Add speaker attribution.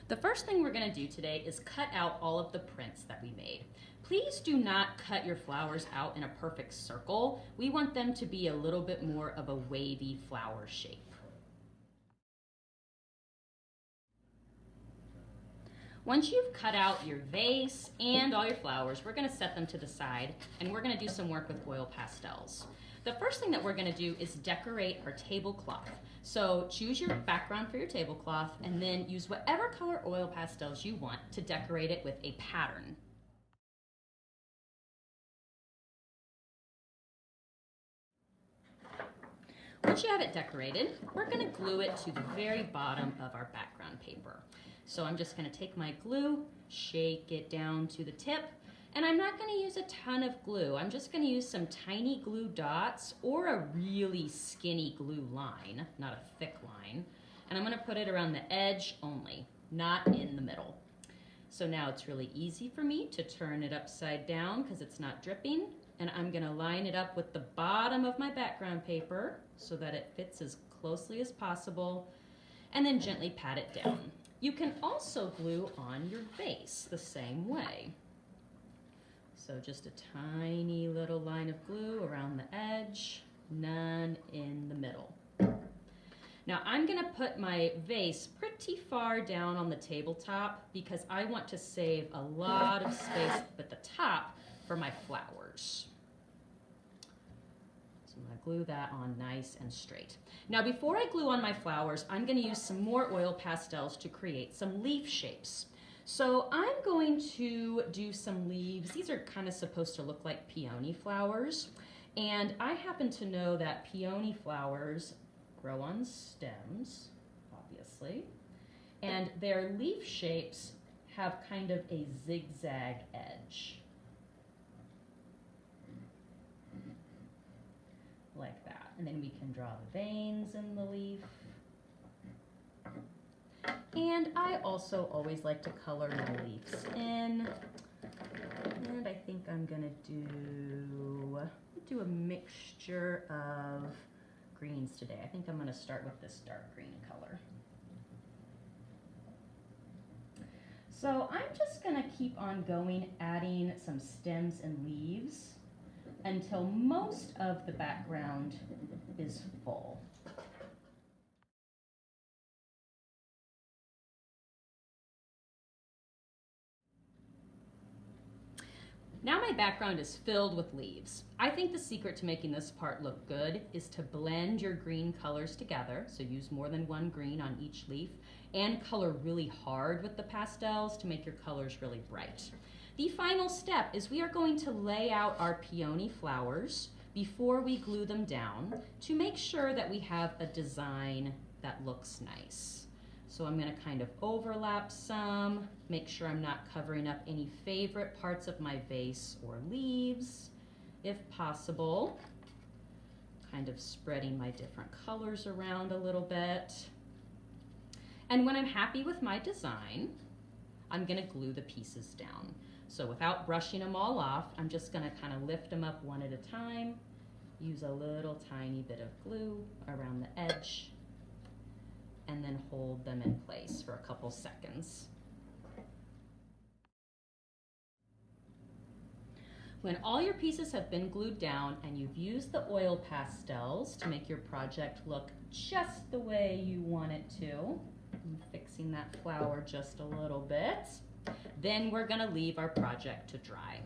Speaker 1: The first thing we're going to do today is cut out all of the prints that we made. Please do not cut your flowers out in a perfect circle. We want them to be a little bit more of a wavy flower shape. Once you've cut out your vase and all your flowers, we're going to set them to the side and we're going to do some work with oil pastels. The first thing that we're going to do is decorate our tablecloth. So choose your background for your tablecloth and then use whatever color oil pastels you want to decorate it with a pattern. Once you have it decorated, we're going to glue it to the very bottom of our background paper. So I'm just going to take my glue, shake it down to the tip, and I'm not going to use a ton of glue. I'm just going to use some tiny glue dots or a really skinny glue line, not a thick line. And I'm going to put it around the edge only, not in the middle. So now it's really easy for me to turn it upside down because it's not dripping. And I'm going to line it up with the bottom of my background paper so that it fits as closely as possible, and then gently pat it down. You can also glue on your vase the same way. So just a tiny little line of glue around the edge, none in the middle. Now I'm going to put my vase pretty far down on the tabletop because I want to save a lot of space at the top for my flowers. So I'm going to glue that on nice and straight. Now before I glue on my flowers, I'm going to use some more oil pastels to create some leaf shapes. So I'm going to do some leaves. These are kind of supposed to look like peony flowers. And I happen to know that peony flowers grow on stems, obviously. And their leaf shapes have kind of a zigzag edge. Like that. And then we can draw the veins in the leaf. And I also always like to color my leaves in. And I think I'm gonna do a mixture of greens today. I think I'm gonna start with this dark green color. So I'm just gonna keep on going, adding some stems and leaves until most of the background is full. Now my background is filled with leaves. I think the secret to making this part look good is to blend your green colors together, so use more than one green on each leaf, and color really hard with the pastels to make your colors really bright. The final step is we are going to lay out our peony flowers before we glue them down to make sure that we have a design that looks nice. So I'm going to kind of overlap some, make sure I'm not covering up any favorite parts of my vase or leaves, if possible. Kind of spreading my different colors around a little bit. And when I'm happy with my design, I'm going to glue the pieces down. So without brushing them all off, I'm just going to kind of lift them up one at a time, use a little tiny bit of glue around the edge, and then hold them in place for a couple seconds. When all your pieces have been glued down and you've used the oil pastels to make your project look just the way you want it to, I'm fixing that flower just a little bit, then we're going to leave our project to dry.